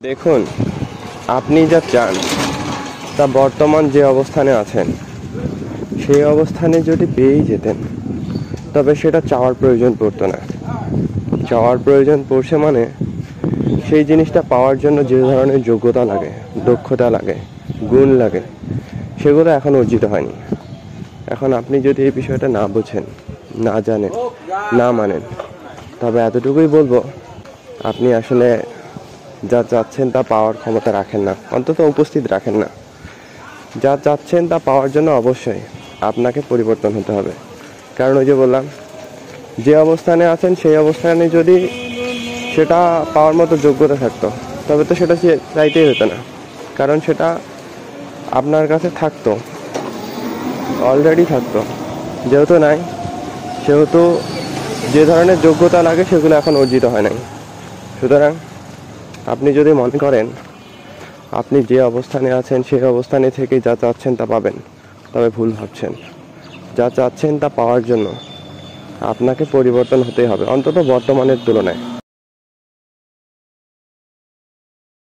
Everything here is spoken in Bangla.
দেখুন, আপনি যা চান তা বর্তমান যে অবস্থানে আছেন সেই অবস্থানে যদি পেয়েই যেতেন তবে সেটা চাওয়ার প্রয়োজন পড়তো না। চাওয়ার প্রয়োজন পড়ছে মানে সেই জিনিসটা পাওয়ার জন্য যে ধরনের যোগ্যতা লাগে, দক্ষতা লাগে, গুণ লাগে, সেগুলো এখন অর্জিত হয়নি। এখন আপনি যদি এই বিষয়টা না বোঝেন, না জানেন, না মানেন, তবে এতটুকুই বলবো, আপনি আসলে যা চাচ্ছেন তা পাওয়ার ক্ষমতা রাখেন না, অন্তত উপস্থিত রাখেন না। যা চাচ্ছেন তা পাওয়ার জন্য অবশ্যই আপনাকে পরিবর্তন হতে হবে। কারণ ওই যে বললাম, যে অবস্থানে আছেন সেই অবস্থানে যদি সেটা পাওয়ার মতো যোগ্যতা থাকতো তবে তো সেটা চাইতেই হতো না, কারণ সেটা আপনার কাছে থাকতো, অলরেডি থাকতো। যেহেতু নাই, সেহেতু যে ধরনের যোগ্যতা লাগে সেগুলো এখন অর্জিত হয় নাই। সুতরাং আপনি যদি মনে করেন আপনি যে অবস্থানে আছেন সেই অবস্থানে থেকে যা চাচ্ছেন তা পাবেন, তবে ভুল ভাবছেন। যা চাচ্ছেন তা পাওয়ার জন্য আপনাকে পরিবর্তন হতেই হবে, অন্তত বর্তমানের তুলনায়।